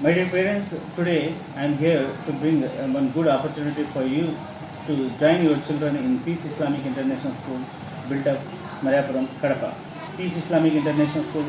My dear parents, today I am here to bring one good opportunity for you to join your children in Peace Islamic International School, built up Mariapuram, Kadapa. Peace Islamic International School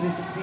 360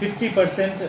50%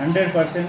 100%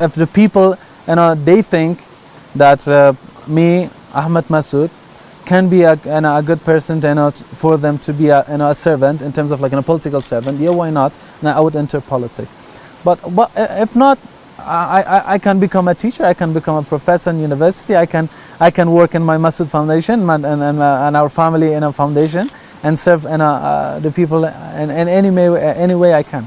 If the people, they think that me, Ahmad Masood, can be a good person, for them to be a servant in terms of like a political servant, yeah, why not? Now I would enter politics. But if not, I can become a teacher. I can become a professor in university. I can work in my Masood Foundation and our family in a foundation and serve the people in any way I can.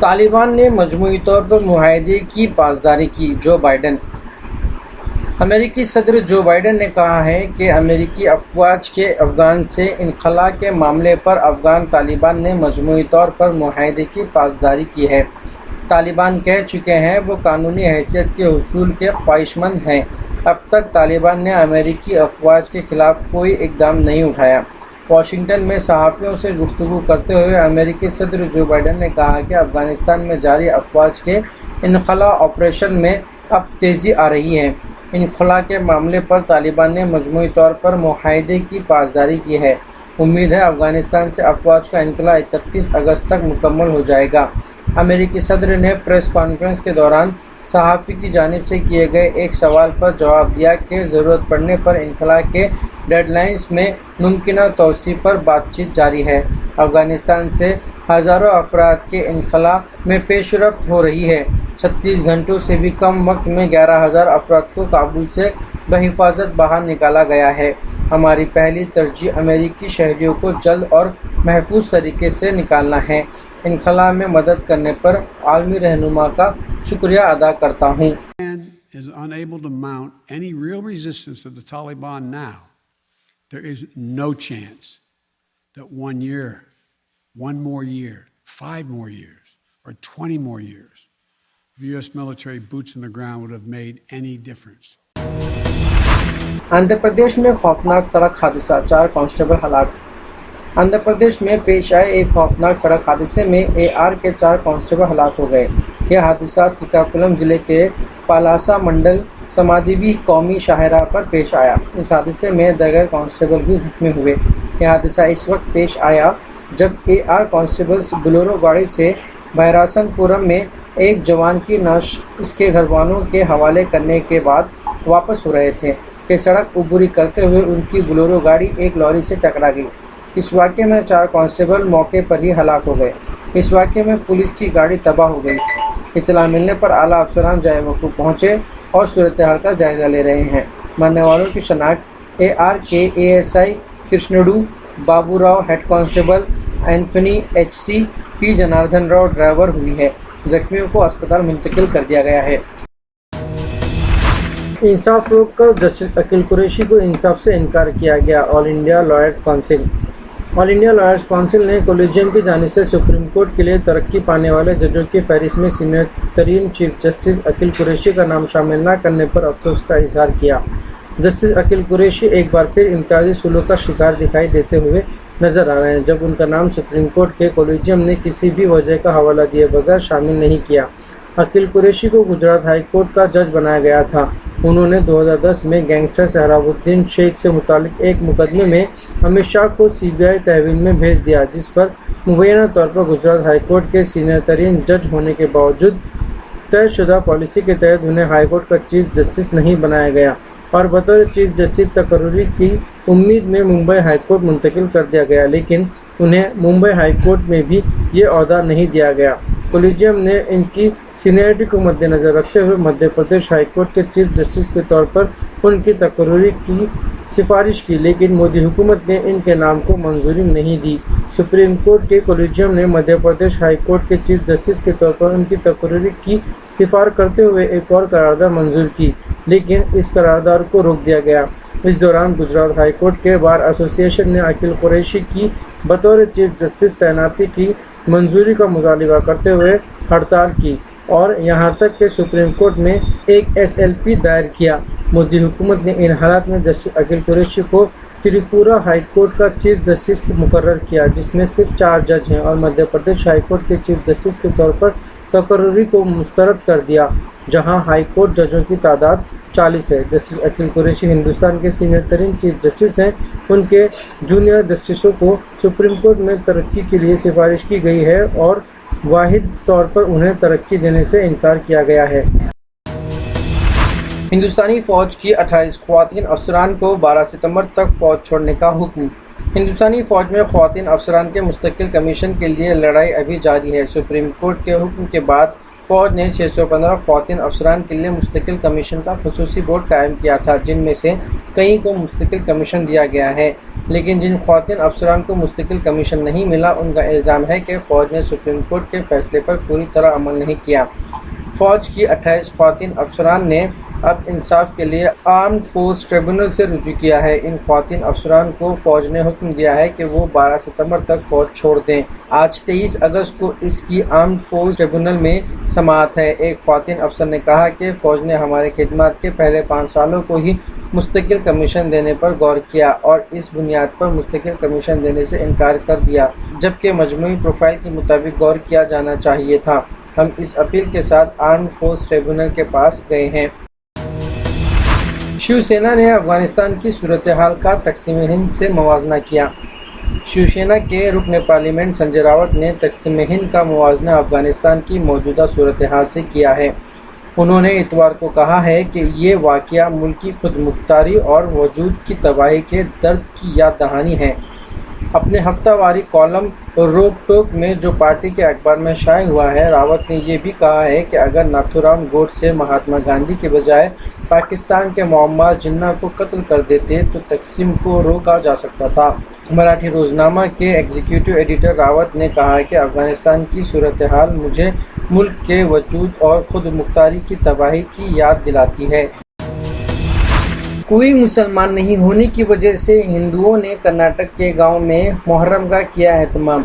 Taliban نے مجموعی طور پر معاہدے کی پاسداری کی، Joe Biden. امریکی صدر Joe Biden نے کہا ہے کہ امریکی افواج کے افغان سے انخلاء کے معاملے پر افغان طالبان نے مجموعی طور پر معاہدے کی پاسداری کی ہے۔ طالبان کہہ چکے ہیں وہ قانونی حیثیت کے حصول کے خواہشمند ہیں۔ اب تک طالبان نے امریکی افواج کے خلاف کوئی اقدام نہیں اٹھایا۔ واشنگٹن میں صحافیوں سے گفتگو کرتے ہوئے امریکی صدر جو بائیڈن نے کہا کہ افغانستان میں جاری افواج کے انخلاء آپریشن میں اب تیزی آ رہی ہے۔ انخلاء کے معاملے پر طالبان نے مجموعی طور پر معاہدے کی پاسداری کی ہے۔ امید ہے افغانستان سے افواج کا انخلاء 31 اگست تک مکمل ہو جائے گا۔ امریکی صدر نے پریس کانفرنس کے دوران صحافی کی جانب سے کیے گئے ایک سوال پر جواب دیا کہ ضرورت پڑنے پر انخلاء کے ڈیڈ لائنز میں ممکنہ توسیع پر بات چیت جاری ہے۔ افغانستان سے ہزاروں افراد کے انخلاء میں پیش رفت ہو رہی ہے۔ 36 گھنٹوں سے بھی کم وقت میں 11,000 افراد کو کابل سے بحفاظت باہر نکالا گیا ہے۔ ہماری پہلی ترجیح امریکی شہریوں کو جلد اور محفوظ طریقے سے نکالنا ہے۔ انخلاء میں مدد کرنے پر عالمی رہنما کا شکریہ ادا کرتا ہوں۔ is unable to mount any real resistance to the Taliban now, there is no chance that 1 year, 1 more year, 5 more years, or 20 more years of U.S. military boots on the ground would have made any difference. Andhra Pradesh میں خوفناک سڑک حادثہ، 4 constable ہلاک۔ آندھرا پردیش میں پیش آئے ایک خوفناک سڑک حادثے میں AR کے 4 کانسٹیبل ہلاک ہو گئے۔ یہ حادثہ سریکاکولم ضلع کے پالاسا منڈل سمادیوی قومی شاہراہ پر پیش آیا۔ اس حادثے میں دیگر کانسٹیبل بھی زخمی ہوئے۔ یہ حادثہ اس وقت پیش آیا جب AR کانسٹیبلز بلورو گاڑی سے بھیراسن پورم میں ایک جوان کی نعش اس کے گھر والوں کے حوالے کرنے کے بعد واپس ہو رہے تھے کہ سڑک عبوری کرتے ہوئے ان کی بلورو گاڑی ایک لوری سے ٹکرا گئی۔ اس واقعے میں 4 کانسٹیبل موقع پر ہی ہلاک ہو گئے۔ اس واقعے میں پولیس کی گاڑی تباہ ہو گئی۔ اطلاع ملنے پر اعلیٰ افسران جائے وقوع پہنچے اور صورتحال کا جائزہ لے رہے ہیں۔ مرنے والوں کی شناخت AR کے ASI Krishnendu Babu Rao, head constable Anthony HC، P Janardhan Rao driver ہوئی ہے۔ زخمیوں کو اسپتال منتقل کر دیا گیا ہے۔ انصاف روک کر جسٹس عقیل قریشی کو انصاف سے انکار کیا گیا۔ آل انڈیا لائرز کونسل کونسل نے کولیجیم کی جانب سے سپریم کورٹ کے لیے ترقی پانے والے ججوں کی فہرست میں سینئر ترین چیف جسٹس عقیل قریشی کا نام شامل نہ کرنے پر افسوس کا اظہار کیا۔ جسٹس عقیل قریشی ایک بار پھر امتیازی سلوک کا شکار دکھائی دیتے ہوئے نظر آ رہے ہیں، جب ان کا نام سپریم کورٹ کے کولیجیم نے کسی بھی وجہ کا حوالہ دیے بغیر شامل نہیں کیا۔ عقیل قریشی کو گجرات ہائی کورٹ کا جج بنایا گیا تھا۔ انہوں نے 2010 میں گینگسٹر سہراب الدین شیخ سے متعلق ایک مقدمے میں امت شاہ کو CBI تحویل میں بھیج دیا، جس پر مبینہ طور پر گجرات ہائی کورٹ کے سینئر ترین جج ہونے کے باوجود طے شدہ پالیسی کے تحت انہیں ہائی کورٹ کا چیف جسٹس نہیں بنایا گیا اور بطور چیف جسٹس تقرری کی امید میں ممبئی ہائی کورٹ منتقل کر دیا گیا، لیکن انہیں ممبئی ہائی کورٹ میں بھی یہ عہدہ نہیں دیا گیا۔ کولیجیم نے ان کی سینئرٹی کو مد نظر رکھتے ہوئے مدھیہ پردیش ہائی کورٹ کے چیف جسٹس کے طور پر ان کی تقرری کی سفارش کی، لیکن مودی حکومت نے ان کے نام کو منظوری نہیں دی۔ سپریم کورٹ کے کولیجیم نے مدھیہ پردیش ہائی کورٹ کے چیف جسٹس کے طور پر ان کی تقرری کی سفارش کرتے ہوئے ایک اور قرارداد منظور کی، لیکن اس قرارداد کو روک دیا گیا۔ اس دوران گجرات ہائی کورٹ کے بار ایسوسی ایشن نے عقیل قریشی کی بطور چیف جسٹس تعیناتی کی منظوری کا مطالبہ کرتے ہوئے ہڑتال کی اور یہاں تک کہ سپریم کورٹ میں ایک SLP دائر کیا۔ مودی حکومت نے ان حالات میں جسٹس عقیل قریشی کو تریپورہ ہائی کورٹ کا چیف جسٹس مقرر کیا، جس میں صرف 4 جج ہیں، اور مدھیہ پردیش ہائی کورٹ کے چیف جسٹس کے طور پر تقرری کو مسترد کر دیا، جہاں ہائی کورٹ ججوں کی تعداد 40 ہے۔ جسٹس عقیل قریشی ہندوستان کے سینئر ترین چیف جسٹس ہیں۔ ان کے جونیئر جسٹسوں کو سپریم کورٹ میں ترقی کے لیے سفارش کی گئی ہے اور واحد طور پر انہیں ترقی دینے سے انکار کیا گیا ہے۔ ہندوستانی فوج کی 28 خواتین افسران کو 12 ستمبر تک فوج چھوڑنے کا حکم۔ ہندوستانی فوج میں خواتین افسران کے مستقل کمیشن کے لیے لڑائی ابھی جاری ہے۔ سپریم کورٹ کے حکم کے بعد فوج نے 615 خواتین افسران کے لیے مستقل کمیشن کا خصوصی بورڈ قائم کیا تھا، جن میں سے کئی کو مستقل کمیشن دیا گیا ہے۔ لیکن جن خواتین افسران کو مستقل کمیشن نہیں ملا ان کا الزام ہے کہ فوج نے سپریم کورٹ کے فیصلے پر پوری طرح عمل نہیں کیا۔ فوج کی 28 خواتین افسران نے اب انصاف کے لیے آرمڈ فورس ٹریبونل سے رجوع کیا ہے۔ ان خواتین افسران کو فوج نے حکم دیا ہے کہ وہ 12 ستمبر تک فوج چھوڑ دیں۔ آج 23 اگست کو اس کی آرمڈ فورس ٹریبونل میں سماعت ہے۔ ایک خواتین افسر نے کہا کہ فوج نے ہماری خدمات کے پہلے 5 سالوں کو ہی مستقل کمیشن دینے پر غور کیا اور اس بنیاد پر مستقل کمیشن دینے سے انکار کر دیا، جبکہ مجموعی پروفائل کے مطابق غور کیا جانا چاہیے تھا۔ ہم اس اپیل کے ساتھ آرمڈ فورس ٹریبونل کے پاس گئے ہیں۔ شیو سینا نے افغانستان کی صورتحال کا تقسیم ہند سے موازنہ کیا۔ شیو سینا کے رکن پارلیمنٹ سنجے راوت نے تقسیم ہند کا موازنہ افغانستان کی موجودہ صورتحال سے کیا ہے۔ انہوں نے اتوار کو کہا ہے کہ یہ واقعہ ملک کی خود مختاری اور وجود کی تباہی کے درد کی یاد دہانی ہے۔ اپنے ہفتہ واری کالم روک ٹوک میں جو پارٹی کے اخبار میں شائع ہوا ہے، راوت نے یہ بھی کہا ہے کہ اگر ناتھورام گوڈسے مہاتما گاندھی کے بجائے پاکستان کے معمر جناح کو قتل کر دیتے تو تقسیم کو روکا جا سکتا تھا۔ مراٹھی روزنامہ کے ایگزیکٹو ایڈیٹر راوت نے کہا کہ افغانستان کی صورتحال مجھے ملک کے وجود اور خود مختاری کی تباہی کی یاد دلاتی ہے۔ کوئی مسلمان نہیں ہونے کی وجہ سے ہندوؤں نے کرناٹک کے گاؤں میں محرم کا کیا اہتمام۔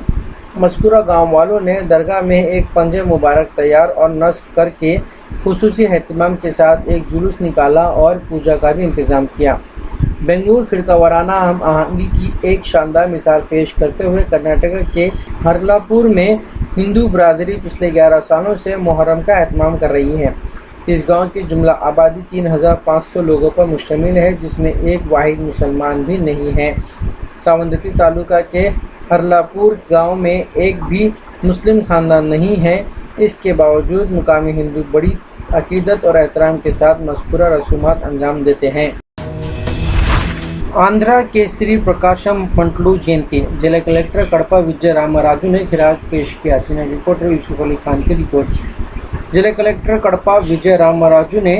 مذکورہ گاؤں والوں نے درگاہ میں ایک پنجِ مبارک تیار اور نصب کر کے خصوصی اہتمام کے ساتھ ایک جلوس نکالا اور پوجا کا بھی انتظام کیا۔ بنگلور فرقہ وارانہ ہم آہنگی کی ایک شاندار مثال پیش کرتے ہوئے کرناٹک کے ہرلاپور میں ہندو برادری پچھلے 11 سالوں سے محرم کا اہتمام کر رہی ہے۔ اس گاؤں کی جملہ آبادی 3500 لوگوں پر مشتمل ہے، جس میں ایک واحد مسلمان بھی نہیں ہے۔ ساوندتی تعلقہ کے ہرلاپور گاؤں میں ایک بھی مسلم خاندان نہیں ہے۔ اس کے باوجود مقامی ہندو بڑی عقیدت اور احترام کے ساتھ مذکورہ رسومات انجام دیتے ہیں۔ آندھرا کیسری پرکاشم پنٹلو جینتی، ضلع کلکٹر کڑپا وجے راما راجو نے خراج پیش کیا۔ سینئر رپورٹر یوسف علی خان کی رپورٹ۔ ضلع کلکٹر کڑپا وجے راما راجو نے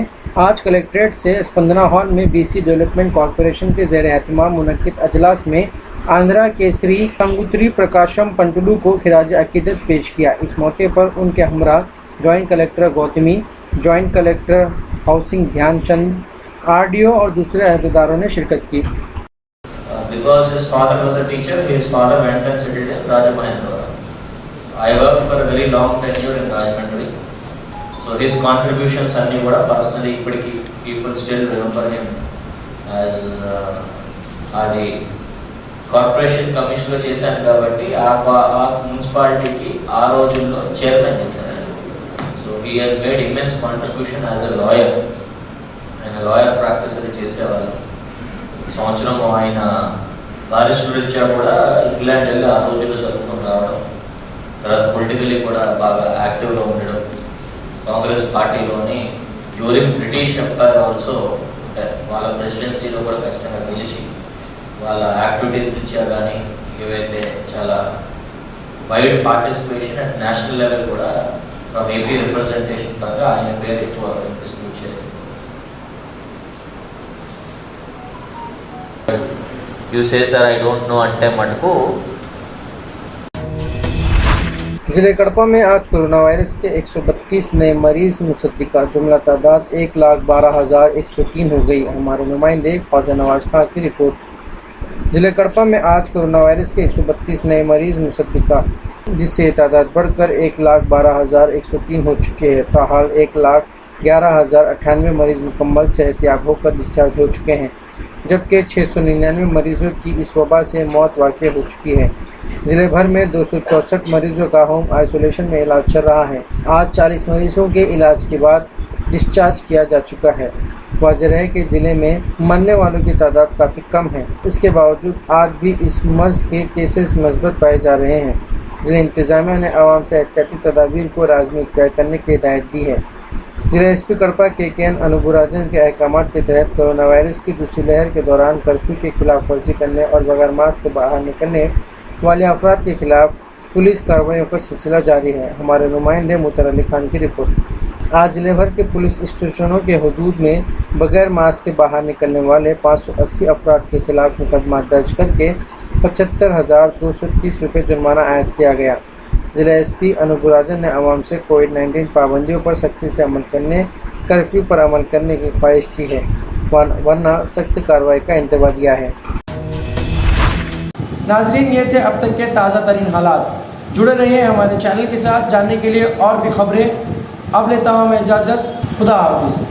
آج کلکٹریٹ سے اسپندنا ہال میں BC ڈیولپمنٹ کارپوریشن کے زیر اہتمام منعقد اجلاس میں آندھرا کیسری تنگوتری پرکاشم پنٹلو کو خراج عقیدت پیش کیا۔ اس موقع پر ان کے ہمراہ joint collector Gautami, joint collector housing Dhyan Chand, RDO اور دوسرے عہدیداروں نے شرکت کی۔ Because his father was a teacher, his father went and settled in Rajamahendra. I worked for a very long tenure in Rajahmundry. So his contributions and personally people still remember him as the corporation commissioner చేశాను కాబట్టి ఆ మున్సిపాలిటీకి ఆ రోజుల్లో chairman చేశాను. So he has made immense contribution as a lawyer. ఆయన lawyer practice అది చేసేవాళ్ళు. సంవత్సరం ఆయన బారిస్టర్ రీత్యా కూడా ఇంగ్లాండ్ వెళ్ళి ఆ రోజుల్లో చదువుకొని రావడం, తర్వాత పొలిటికలీ కూడా బాగా యాక్టివ్గా ఉండడం, కాంగ్రెస్ పార్టీలోని డ్యూరింగ్ బ్రిటిష్ ఎంపైర్ ఆల్సో వాళ్ళ ప్రెసిడెన్సీలో కూడా ఖచ్చితంగా గెలిచి వాళ్ళ యాక్టివిటీస్ రీత్యా కానీ ఏవైతే చాలా wide participation and national level కూడా ఫ్రమ్ AP రిప్రజెంటేషన్ పరంగా ఆయన పేరు ఎక్కువ వినిపిస్తూ వచ్చేది. You say sir I don't know అంటే మటుకు ضلع کڑپا میں آج کورونا وائرس کے 132 نئے مریض مصدقہ، جملہ تعداد 1,12,103 ہو گئی۔ ہمارے نمائندے خواجہ نواز خان کی رپورٹ۔ ضلع کڑپا میں آج کورونا وائرس کے 132 نئے مریض مصدقہ، جس سے تعداد بڑھ کر 1,12,103 ہو چکے ہیں۔ تاحال 1,11,098 مریض مکمل صحت یاب ہو کر ڈسچارج ہو چکے ہیں، جبکہ 699 مریضوں کی اس وبا سے موت واقع ہو چکی ہے۔ ضلع بھر میں 264 مریضوں کا ہوم آئسولیشن میں علاج چل رہا ہے۔ آج 40 مریضوں کے علاج کے بعد ڈسچارج کیا جا چکا ہے۔ واضح ہے کہ ضلع میں مرنے والوں کی تعداد کافی کم ہے، اس کے باوجود آج بھی اس مرض کے کیسز مثبت پائے جا رہے ہیں۔ ضلع انتظامیہ نے عوام سے احتیاطی تدابیر کو لازمی اختیار کرنے کی ہدایت دی ہے۔ ضلع SP کڑپا KKN انوبراجن کے احکامات کے تحت کورونا وائرس کی دوسری لہر کے دوران کرفیو کی خلاف ورزی کرنے اور بغیر ماسک کے باہر نکلنے والے افراد کے خلاف پولیس کارروائیوں کا سلسلہ جاری ہے۔ ہمارے نمائندے مطر علی خان کی رپورٹ۔ آج ضلع بھر کے پولیس اسٹیشنوں کے حدود میں بغیر ماسک کے باہر نکلنے والے 580 افراد کے خلاف مقدمات درج کر کے 75,230 روپے جرمانہ عائد کیا گیا۔ ضلع ایس پی انوپ راجن نے عوام سے کووڈ-19 پابندیوں پر سختی سے عمل کرنے، کرفیو پر عمل کرنے کی خواہش کی ہے، ورنہ سخت کارروائی کا انتباہ دیا ہے۔ ناظرین، یہ تھے اب تک کے تازہ ترین حالات۔ جڑے رہیے ہمارے چینل کے ساتھ جاننے کے لیے اور بھی خبریں۔ اب لیتا ہوں میں اجازت، خدا حافظ۔